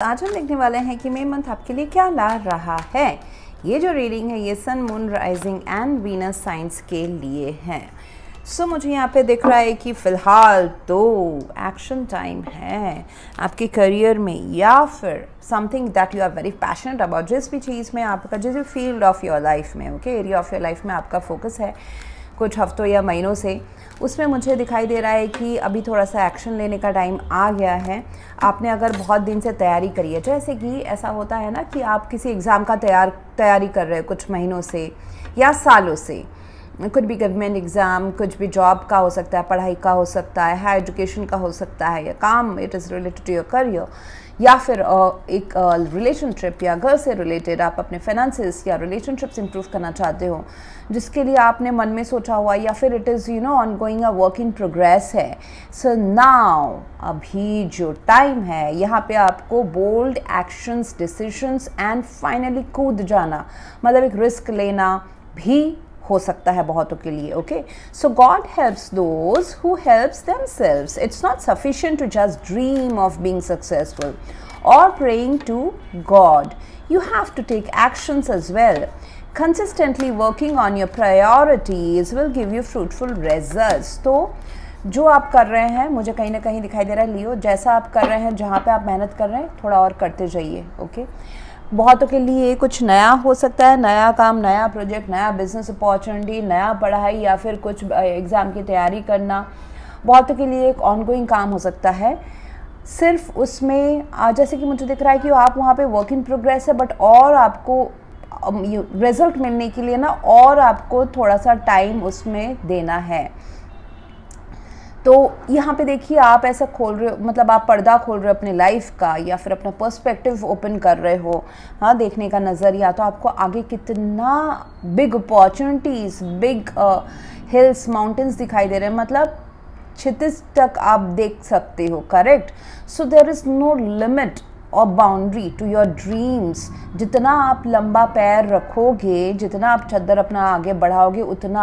आज हम देखने वाले हैं कि मई मंथ आपके लिए क्या ला रहा है। ये जो रीडिंग है ये sun, moon, rising and Venus science के लिए है। सो मुझे यहाँ पे दिख रहा है कि फ़िलहाल तो एक्शन टाइम है आपके करियर में, या फिर something that you are very passionate about, जिस भी चीज़ में आपका, जिस भी फील्ड ऑफ योर लाइफ में, okay, area of your life में आपका फोकस है कुछ हफ्तों या महीनों से, उसमें मुझे दिखाई दे रहा है कि अभी थोड़ा सा एक्शन लेने का टाइम आ गया है। आपने अगर बहुत दिन से तैयारी करी है, जैसे कि ऐसा होता है ना कि आप किसी एग्ज़ाम का तैयारी कर रहे हो कुछ महीनों से या सालों से, कुछ भी गवर्नमेंट एग्ज़ाम, कुछ भी जॉब का हो सकता है, पढ़ाई का हो सकता है, हायर एजुकेशन का हो सकता है, या काम, it is related to your career, या फिर एक रिलेशनशिप या घर से रिलेटेड आप अपने फाइनेंसेस या रिलेशनशिप्स इंप्रूव करना चाहते हो, जिसके लिए आपने मन में सोचा हुआ, या फिर it is ongoing a work in progress है। सो नाउ अभी जो टाइम है यहाँ पे आपको bold actions, decisions and finally कूद जाना, मतलब एक रिस्क लेना भी हो सकता है बहुतों के लिए। Okay, so God helps those who helps themselves. It's not sufficient to just dream of being successful और praying to God, you have to take actions as well. Consistently working on your priorities will give you fruitful results. तो जो आप कर रहे हैं, मुझे कहीं ना कहीं दिखाई दे रहा है लियो, जैसा आप कर रहे हैं, जहाँ पे आप मेहनत कर रहे हैं, थोड़ा और करते जाइए। ओके, बहुतों के लिए कुछ नया हो सकता है, नया काम, नया प्रोजेक्ट, नया बिजनेस अपॉर्चुनिटी, नया पढ़ाई, या फिर कुछ एग्ज़ाम की तैयारी करना, बहुतों के लिए एक ऑनगोइंग काम हो सकता है। सिर्फ उसमें जैसे कि मुझे दिख रहा है कि आप वहाँ पे वर्क इन प्रोग्रेस है, बट और आपको रिजल्ट मिलने के लिए ना और आपको थोड़ा सा टाइम उसमें देना है। तो यहाँ पे देखिए, आप ऐसा खोल रहे हो, मतलब आप पर्दा खोल रहे हो अपने लाइफ का, या फिर अपना पर्सपेक्टिव ओपन कर रहे हो, हाँ, देखने का नज़रिया। तो आपको आगे कितना big opportunities, big hills, mountains दिखाई दे रहे हैं, मतलब क्षितिज तक आप देख सकते हो। Correct. So there is no limit और बाउंड्री टू योर ड्रीम्स। जितना आप लंबा पैर रखोगे, जितना आप चद्दर अपना आगे बढ़ाओगे, उतना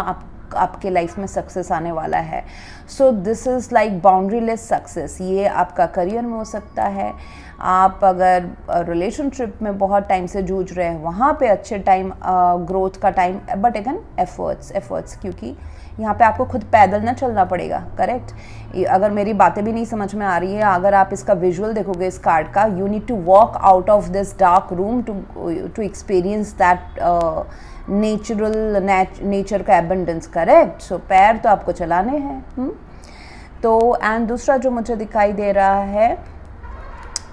आपके लाइफ में सक्सेस आने वाला है। So this is like बाउंड्रीलेस success. ये आपका करियर में हो सकता है, आप अगर रिलेशनशिप में बहुत टाइम से जूझ रहे हैं, वहाँ पे अच्छे टाइम, ग्रोथ का टाइम, बट अगेन एफर्ट्स, क्योंकि यहाँ पे आपको खुद पैदल ना चलना पड़ेगा। करेक्ट। अगर मेरी बातें भी नहीं समझ में आ रही है, अगर आप इसका विजुअल देखोगे इस कार्ड का, you need to walk out of this dark room to experience that nature का एबंडेंस। करेक्ट। सो पैर तो आपको चलाने हैं। तो एंड दूसरा जो मुझे दिखाई दे रहा है,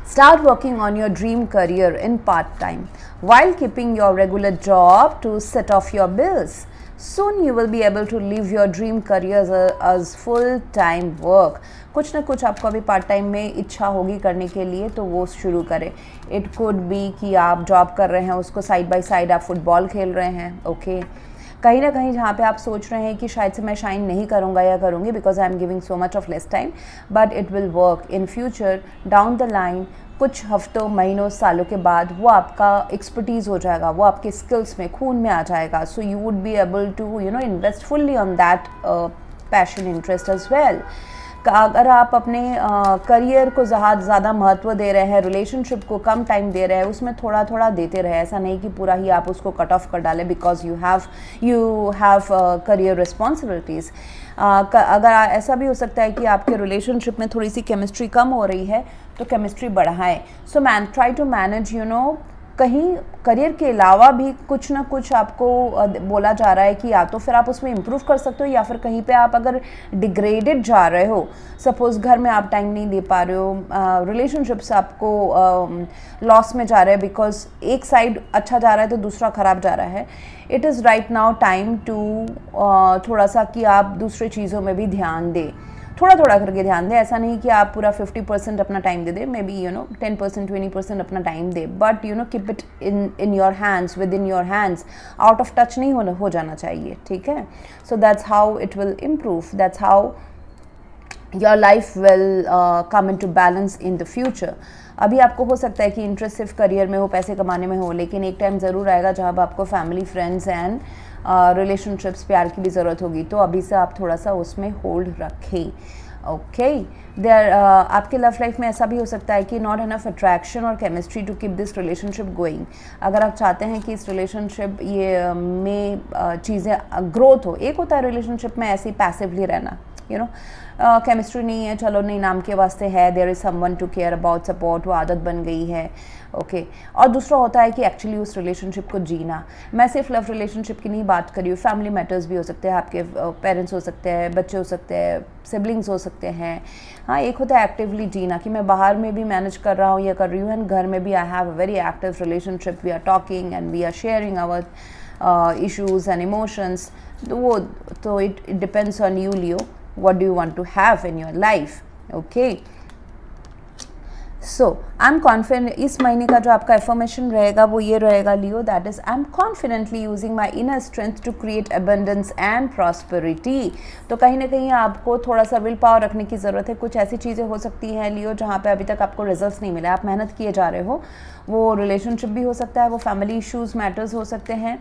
start working on your dream career in part time while keeping your regular job to set off your bills. Soon you will be able to live your dream career as full time work. कुछ ना कुछ आपको अभी part time में इच्छा होगी करने के लिए, तो वो शुरू करें। इट कुड बी कि आप जॉब कर रहे हैं, उसको साइड बाय साइड आप फुटबॉल खेल रहे हैं। ओके, कहीं ना कहीं जहाँ पे आप सोच रहे हैं कि शायद से मैं शाइन नहीं करूँगा या करूँगी because I am giving so much of less time, but it will work in future, down the line, कुछ हफ्तों, महीनों, सालों के बाद वो आपका एक्सपर्टीज़ हो जाएगा, वो आपके स्किल्स में, खून में आ जाएगा। So you would be able to invest fully on that passion, interest as well. अगर आप अपने करियर को ज़्यादा महत्व दे रहे हैं, रिलेशनशिप को कम टाइम दे रहे हैं, उसमें थोड़ा थोड़ा देते रहे, ऐसा नहीं कि पूरा ही आप उसको कट ऑफ कर डालें because you have career responsibilities. अगर ऐसा भी हो सकता है कि आपके रिलेशनशिप में थोड़ी सी केमिस्ट्री कम हो रही है, तो केमिस्ट्री बढ़ाएं। सो ट्राई टू मैनेज, कहीं करियर के अलावा भी कुछ ना कुछ आपको बोला जा रहा है कि या तो फिर आप उसमें इम्प्रूव कर सकते हो, या फिर कहीं पे आप अगर डिग्रेडेड जा रहे हो, सपोज़ घर में आप टाइम नहीं दे पा रहे हो, रिलेशनशिप्स आपको लॉस में जा रहे हैं बिकॉज एक साइड अच्छा जा रहा है तो दूसरा ख़राब जा रहा है। It is right now time to थोड़ा सा कि आप दूसरी चीज़ों में भी ध्यान दें, थोड़ा थोड़ा करके ध्यान दें। ऐसा नहीं कि आप पूरा 50% अपना टाइम दे दें, मे बी 10%, 20% अपना टाइम दे, but keep it in your hands, within your hands, out of touch नहीं हो जाना चाहिए। ठीक है। So that's how it will improve, that's how your life will come in to balance in the future. अभी आपको हो सकता है कि इंटरेस्ट सिर्फ करियर में हो, पैसे कमाने में हो, लेकिन एक टाइम ज़रूर आएगा जब आपको फैमिली, फ्रेंड्स एंड रिलेशनशिप्स, प्यार की भी ज़रूरत होगी। तो अभी से आप थोड़ा सा उसमें होल्ड रखें। ओके देयर आपके लव लाइफ में ऐसा भी हो सकता है कि नॉट इनफ अट्रैक्शन और chemistry to keep this relationship going. अगर आप चाहते हैं कि इस रिलेशनशिप ये में चीज़ें ग्रोथ हो, एक होता है रिलेशनशिप में ऐसे ही पैसिवली रहना, यू नो केमिस्ट्री नहीं है, चलो नहीं नाम के वास्ते है, there is someone to care about, support, वो आदत बन गई है, ओके और दूसरा होता है कि एक्चुअली उस रिलेशनशिप को जीना। मैं सिर्फ लव रिलेशनशिप की नहीं बात कर रही हूँ, फैमिली मैटर्स भी हो सकते हैं, आपके पेरेंट्स हो सकते हैं, बच्चे हो सकते हैं, सिबलिंग्स हो सकते हैं। हाँ, एक होता है एक्टिवली जीना कि मैं बाहर में भी मैनेज कर रहा हूँ या कर रही हूँ, एंड घर में भी I have a very active relationship, we are talking and we are sharing our issues and emotions. तो it depends on you Leo, what do you want to have in your life, okay? So I'm confident, इस महीने का जो आपका affirmation रहेगा वो ये रहेगा लियो, that is I'm confidently using my inner strength to create abundance and prosperity। तो कहीं ना कहीं आपको थोड़ा सा विल पावर रखने की ज़रूरत है। कुछ ऐसी चीज़ें हो सकती हैं लियो जहाँ पे अभी तक आपको रिजल्ट्स नहीं मिले, आप मेहनत किए जा रहे हो, वो रिलेशनशिप भी हो सकता है, वो फैमिली इश्यूज़ मैटर्स हो सकते हैं,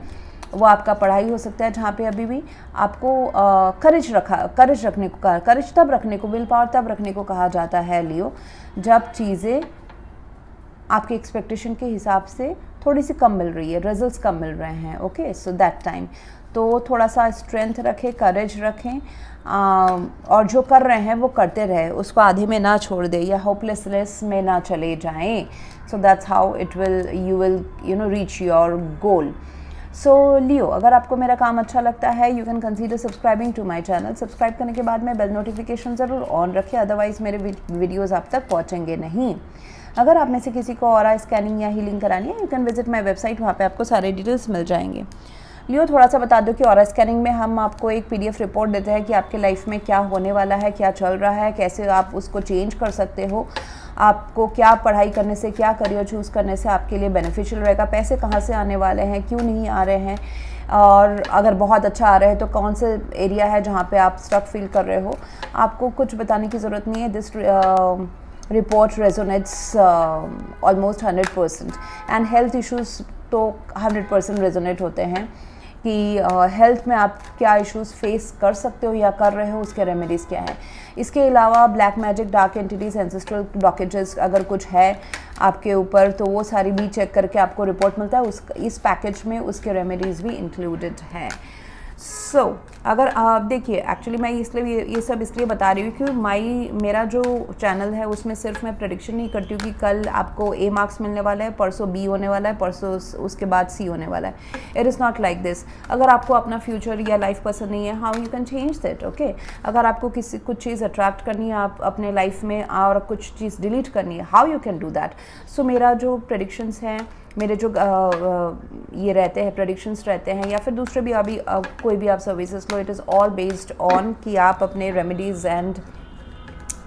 वो आपका पढ़ाई हो सकता है, जहाँ पे अभी भी आपको करेज रखने को कहा, करेज तब रखने को, विल पावर तब रखने को कहा जाता है लियो जब चीज़ें आपके एक्सपेक्टेशन के हिसाब से थोड़ी सी कम मिल रही है, रिजल्ट्स कम मिल रहे हैं, ओके सो दैट टाइम तो थोड़ा सा स्ट्रेंथ रखें, करेज रखें, और जो कर रहे हैं वो करते रहे, उसको आधे में ना छोड़ दे या होपलेसनेस में ना चले जाएं। So that's how it will you will reach your goal. So Leo, अगर आपको मेरा काम अच्छा लगता है you can consider subscribing to my channel. Subscribe करने के बाद में बेल नोटिफिकेशन ज़रूर ऑन रखें, अदरवाइज़ मेरे वीडियोज़ आप तक पहुँचेंगे नहीं। अगर आप में से किसी को ऑरा स्कैनिंग या हीलिंग करानी है you can visit my website, वहाँ पे आपको सारे डिटेल्स मिल जाएंगे। लियो, थोड़ा सा बता दो कि ऑरा स्कैनिंग में हम आपको एक PDF रिपोर्ट देते हैं कि आपके लाइफ में क्या होने वाला है, क्या चल रहा है, कैसे आप उसको चेंज कर सकते हो, आपको क्या पढ़ाई करने से, क्या करियर चूज़ करने से आपके लिए बेनिफिशियल रहेगा, पैसे कहाँ से आने वाले हैं, क्यों नहीं आ रहे हैं, और अगर बहुत अच्छा आ रहे हैं तो कौन से एरिया है जहाँ पे आप स्टक फील कर रहे हो। आपको कुछ बताने की ज़रूरत नहीं है, this report resonates almost 100%, and health issues तो 100% रेजोनेट होते हैं कि हेल्थ में आप क्या इश्यूज़ फेस कर सकते हो या कर रहे हो, उसके रेमेडीज़ क्या है। इसके अलावा black magic, dark entities, ancestral blockages अगर कुछ है आपके ऊपर तो वो सारी भी चेक करके आपको रिपोर्ट मिलता है, इस पैकेज में उसके रेमेडीज़ भी इंक्लूडेड हैं। सो अगर आप देखिए, एक्चुअली मैं इसलिए ये सब इसलिए बता रही हूँ कि मेरा जो चैनल है उसमें सिर्फ मैं प्रेडिक्शन नहीं करती हूँ कि कल आपको A मार्क्स मिलने वाला है, परसों B होने वाला है, परसों उसके बाद C होने वाला है। It is not like this. अगर आपको अपना फ्यूचर या लाइफ पसंद नहीं है, how you can change that, okay. अगर आपको कुछ चीज़ अट्रैक्ट करनी है आप अपने लाइफ में और कुछ चीज़ डिलीट करनी है, how you can do that. So मेरा जो प्रेडिक्शंस हैं, मेरे जो ये रहते हैं, प्रेडिक्शंस रहते हैं, या फिर दूसरे भी अभी कोई भी आप services low, it is all based on कि आप अपने रेमेडीज़ एंड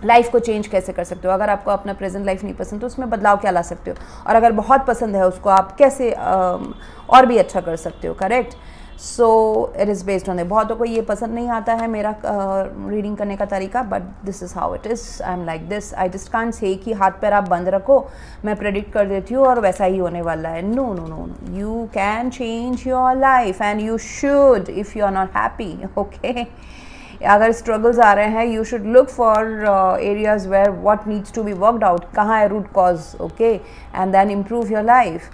लाइफ को चेंज कैसे कर सकते हो। अगर आपको अपना प्रेजेंट लाइफ नहीं पसंद तो उसमें बदलाव क्या ला सकते हो, और अगर बहुत पसंद है उसको आप कैसे और भी अच्छा कर सकते हो, correct. So it is based on the, बहुतों को ये पसंद नहीं आता है मेरा रीडिंग करने का तरीका, but this is how it is, I am like this. I just can't say कि हाथ पैर आप बंद रखो, मैं प्रेडिक्ट कर देती हूँ और वैसा ही होने वाला है। No no no no, you can change your life and you should if you are not happy, okay. अगर स्ट्रगल्स आ रहे हैं you should look for areas where what needs to be worked out, कहाँ है root cause, okay, and then improve your life.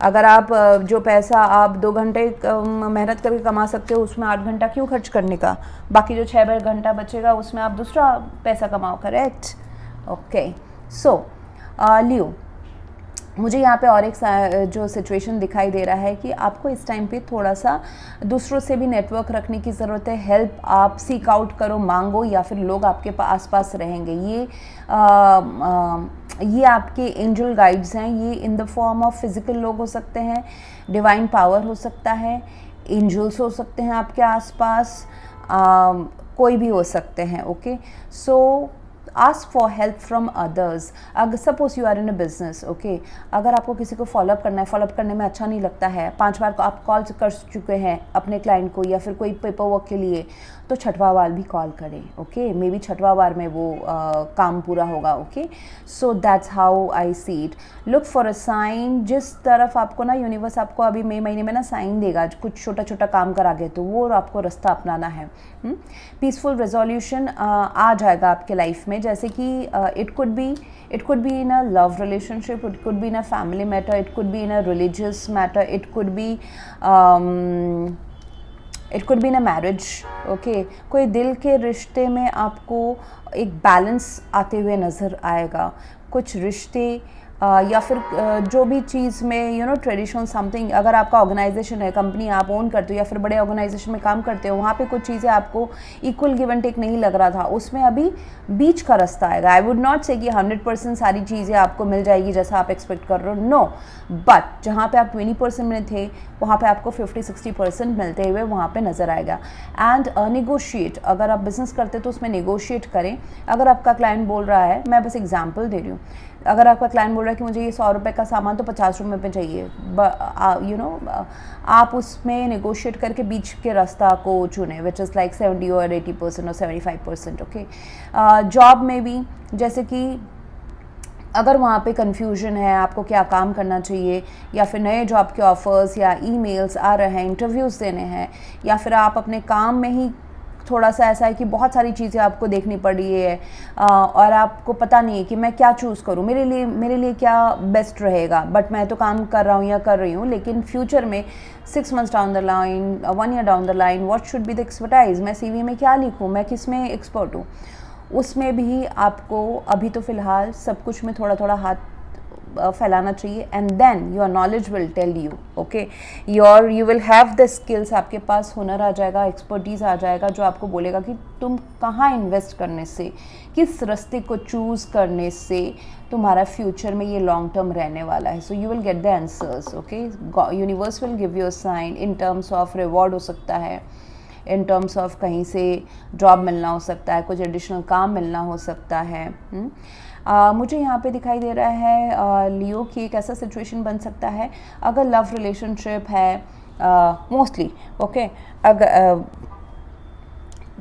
अगर आप जो पैसा आप 2 घंटे मेहनत करके कमा सकते हो उसमें 8 घंटा क्यों खर्च करने का, बाकी जो 6 घंटा बचेगा उसमें आप दूसरा पैसा कमाओ, करेक्ट, ओके। सो लियो, मुझे यहाँ पे और एक जो सिचुएशन दिखाई दे रहा है कि आपको इस टाइम पे थोड़ा सा दूसरों से भी नेटवर्क रखने की ज़रूरत है। हेल्प आप सीक आउट करो, मांगो, या फिर लोग आपके आसपास रहेंगे। ये आपके एंजल गाइड्स हैं, ये in the form of physical लोग हो सकते हैं, डिवाइन पावर हो सकता है, एंजल्स हो सकते हैं आपके आसपास, कोई भी हो सकते हैं, okay. So ask for help from others. अगर suppose you are in a business, okay, अगर आपको किसी को फॉलोअप करना है, फॉलोअप करने में अच्छा नहीं लगता है, 5 बार आप कॉल कर चुके हैं अपने क्लाइंट को या फिर कोई पेपर वर्क के लिए, तो 6वां बार भी कॉल करें. ओके, मे बी 6वां बार में वो काम पूरा होगा. Okay, so that's how I see it. Look for a sign. जिस तरफ आपको ना यूनिवर्स आपको अभी मई महीने में ना साइन देगा कुछ छोटा छोटा काम करा के, तो वो आपको रास्ता अपनाना है. पीसफुल रेजोल्यूशन आ जाएगा आपके लाइफ में, जैसे कि it could be in a love relationship, it could be in a family matter, it could be in a religious matter, it could be in a marriage. Okay, कोई दिल के रिश्ते में आपको एक बैलेंस आते हुए नज़र आएगा. कुछ रिश्ते या फिर जो भी चीज़ में ट्रेडिशनल समथिंग, अगर आपका ऑर्गेनाइजेशन है, कंपनी आप ओन करते हो या फिर बड़े ऑर्गेनाइजेशन में काम करते हो, वहाँ पे कुछ चीज़ें आपको इक्वल गिव एंड टेक नहीं लग रहा था, उसमें अभी बीच का रास्ता आएगा. आई वुड नॉट से कि 100% सारी चीज़ें आपको मिल जाएगी जैसा आप एक्सपेक्ट कर रहे हो, नो, बट जहाँ पे आप 20% में थे वहाँ पे आपको 50-60% मिलते हुए वहाँ पे नज़र आएगा. एंड निगोशिएट, अगर आप बिज़नेस करते तो उसमें निगोशिएट करें. अगर आपका क्लाइंट बोल रहा है, मैं बस एग्जांपल दे रही हूँ, अगर आपका क्लाइंट बोल रहा है कि मुझे ये 100 रुपये का सामान तो 50 रुपये में चाहिए, आप उसमें नेगोशिएट करके बीच के रास्ता को चुने, विच इज़ लाइक 70 और 80% और 75%. ओके, जॉब में भी जैसे कि अगर वहाँ पे कन्फ्यूजन है आपको क्या काम करना चाहिए, या फिर नए जॉब के ऑफर्स या ईमेल्स आ रहे हैं, इंटरव्यूज़ देने हैं, या फिर आप अपने काम में ही थोड़ा सा ऐसा है कि बहुत सारी चीज़ें आपको देखनी पड़ रही है और आपको पता नहीं है कि मैं क्या चूज़ करूँ, मेरे लिए क्या बेस्ट रहेगा, बट मैं तो काम कर रहा हूँ या कर रही हूँ, लेकिन फ्यूचर में 6 months down the line, 1 year down the line, what should be the expertise, मैं CV में क्या लिखूँ, मैं किस में एक्सपर्ट हूँ, उसमें भी आपको अभी तो फ़िलहाल सब कुछ में थोड़ा थोड़ा हाथ फैलाना चाहिए. And then your knowledge will tell you. Okay, you will have the skills, आपके पास हुनर आ जाएगा, एक्सपर्टीज़ आ जाएगा, जो आपको बोलेगा कि तुम कहाँ इन्वेस्ट करने से, किस रास्ते को चूज़ करने से तुम्हारा फ्यूचर में ये लॉन्ग टर्म रहने वाला है. So you will get the answers. Okay, universe will give you a sign in terms of reward हो सकता है, इन टर्म्स ऑफ कहीं से जॉब मिलना हो सकता है, कुछ एडिशनल काम मिलना हो सकता है. मुझे यहाँ पे दिखाई दे रहा है लियो की एक ऐसा सिचुएशन बन सकता है, अगर लव रिलेशनशिप है मोस्टली. ओके, अगर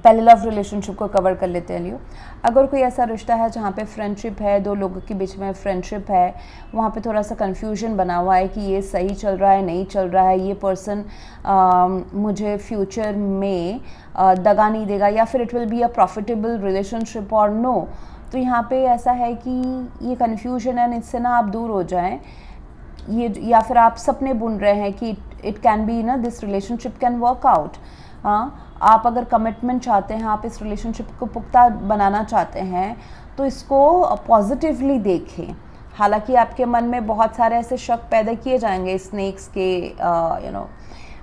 पहले लव रिलेशनशिप को कवर कर लेते हैं लियो. अगर कोई ऐसा रिश्ता है जहाँ पे फ्रेंडशिप है, 2 लोगों के बीच में फ्रेंडशिप है, वहाँ पे थोड़ा सा कन्फ्यूजन बना हुआ है कि ये सही चल रहा है नहीं चल रहा है, ये पर्सन मुझे फ्यूचर में दगा नहीं देगा, या फिर it will be a profitable relationship और नो, तो यहाँ पे ऐसा है कि ये कन्फ्यूजन है, इससे ना आप दूर हो जाएं. ये या फिर आप सपने बुन रहे हैं कि इट कैन बी ना this relationship can work out. हाँ, आप अगर कमिटमेंट चाहते हैं, आप इस रिलेशनशिप को पुख्ता बनाना चाहते हैं, तो इसको पॉजिटिवली देखें. हालांकि आपके मन में बहुत सारे ऐसे शक पैदा किए जाएंगे स्नेक्स के,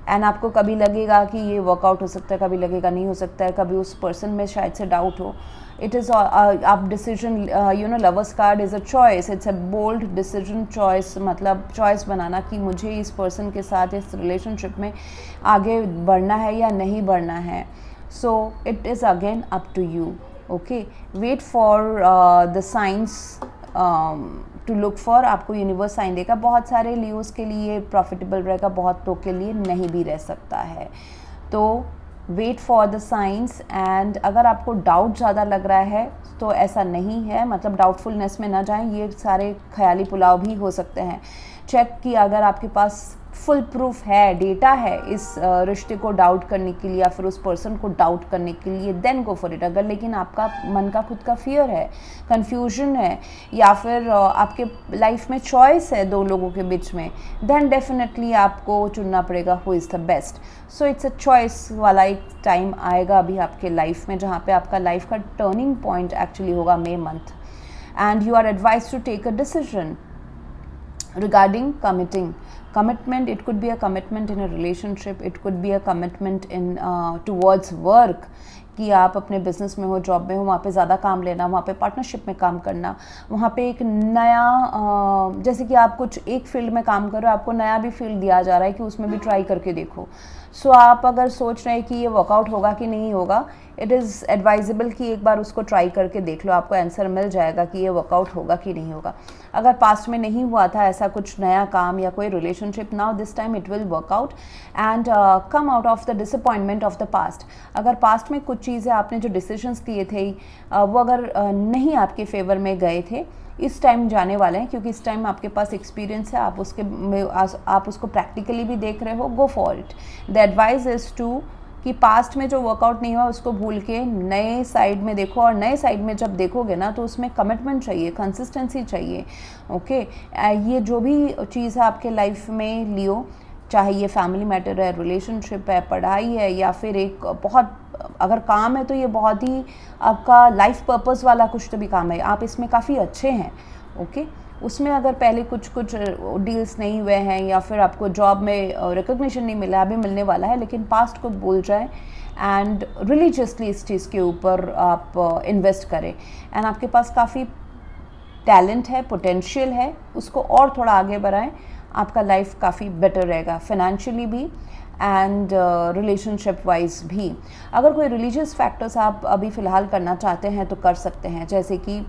एंड आपको कभी लगेगा कि ये वर्कआउट हो सकता है, कभी लगेगा नहीं हो सकता है, कभी उस पर्सन में शायद से डाउट हो. इट इज़ आप decision, lovers card is a choice, it's a bold decision choice, मतलब चॉइस बनाना कि मुझे इस पर्सन के साथ इस रिलेशनशिप में आगे बढ़ना है या नहीं बढ़ना है. So it is again up to you. Okay, wait for the signs to look for. आपको यूनिवर्स साइन देगा. बहुत सारे लियोस के लिए प्रॉफिटेबल रहेगा, बहुत लोग के लिए नहीं भी रह सकता है. तो wait for the signs. And अगर आपको डाउट ज़्यादा लग रहा है तो ऐसा नहीं है, मतलब डाउटफुलनेस में ना जाएं, ये सारे ख्याली पुलाव भी हो सकते हैं. चेक कि अगर आपके पास फुल प्रूफ है, डेटा है इस रिश्ते को डाउट करने के लिए या फिर उस पर्सन को डाउट करने के लिए, देन गो फॉर इट. अगर लेकिन आपका मन का खुद का फियर है, कन्फ्यूजन है, या फिर आपके लाइफ में चॉइस है 2 लोगों के बीच में, देन डेफिनेटली आपको चुनना पड़ेगा who is the best. So it's a choice वाला एक टाइम आएगा अभी आपके लाइफ में, जहाँ पे आपका लाइफ का टर्निंग पॉइंट एक्चुअली होगा May month. And you are advise to take a decision regarding commitment, it could be a commitment in a relationship, it could be a commitment in towards work, कि आप अपने business में हो, job में हो, वहाँ पे ज़्यादा काम लेना, वहाँ पे पार्टनरशिप में काम करना, वहाँ पे एक नया जैसे कि आप कुछ एक फील्ड में काम कर रहे हो, आपको नया भी फील्ड दिया जा रहा है कि उसमें भी ट्राई करके देखो। सो आप अगर सोच रहे हैं कि ये वर्कआउट होगा कि नहीं होगा, इट इज़ एडवाइजेबल कि एक बार उसको ट्राई करके देख लो, आपको आंसर मिल जाएगा कि ये वर्कआउट होगा कि नहीं होगा। अगर पास्ट में नहीं हुआ था ऐसा कुछ नया काम या कोई relationship, now this time it will work out and come out of the disappointment of the past. अगर पास्ट में कुछ चीज़ें आपने जो डिसीजंस लिए थे वो अगर नहीं आपके फेवर में गए थे, इस टाइम जाने वाले हैं, क्योंकि इस टाइम आपके पास एक्सपीरियंस है, आप उसके आप उसको प्रैक्टिकली भी देख रहे हो, go for it. The advice is to कि पास्ट में जो वर्कआउट नहीं हुआ उसको भूल के नए साइड में देखो, और नए साइड में जब देखोगे ना तो उसमें कमिटमेंट चाहिए, कंसिस्टेंसी चाहिए। ओके ये जो भी चीज़ है आपके लाइफ में लियो, चाहे ये फैमिली मैटर है, रिलेशनशिप है, पढ़ाई है, या फिर एक बहुत अगर काम है तो ये बहुत ही आपका लाइफ पर्पस वाला कुछ तो भी काम है, आप इसमें काफ़ी अच्छे हैं। ओके उसमें अगर पहले कुछ डील्स नहीं हुए हैं या फिर आपको जॉब में रिकॉग्निशन नहीं मिला, अभी मिलने वाला है, लेकिन पास्ट को भूल जाए एंड रिलीजियसली इस चीज़ के ऊपर आप इन्वेस्ट करें। एंड आपके पास काफ़ी टैलेंट है, पोटेंशियल है, उसको और थोड़ा आगे बढ़ाएं, आपका लाइफ काफ़ी बेटर रहेगा, फाइनेंशियली भी एंड रिलेशनशिप वाइज भी। अगर कोई रिलीजियस फैक्टर्स आप अभी फ़िलहाल करना चाहते हैं तो कर सकते हैं, जैसे कि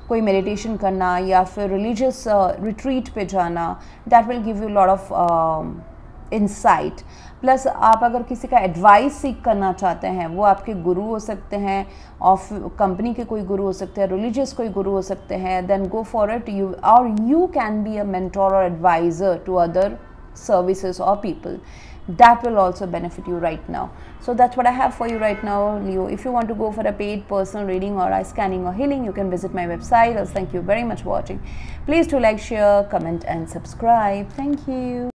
कोई मेडिटेशन करना या फिर रिलीजियस रिट्रीट पे जाना, that will give you lot of insight. Plus आप अगर किसी का एडवाइस सीख करना चाहते हैं, वो आपके गुरु हो सकते हैं, ऑफ कंपनी के कोई गुरु हो सकते हैं, रिलीजियस कोई गुरु हो सकते हैं, then go for it. You can be a mentor और advisor to other services or people. That will also benefit you right now. So that's what I have for you right now, Leo. If you want to go for a paid personal reading or eye scanning or healing, you can visit my website. Else, thank you very much for watching. Please do like, share, comment and subscribe. Thank you.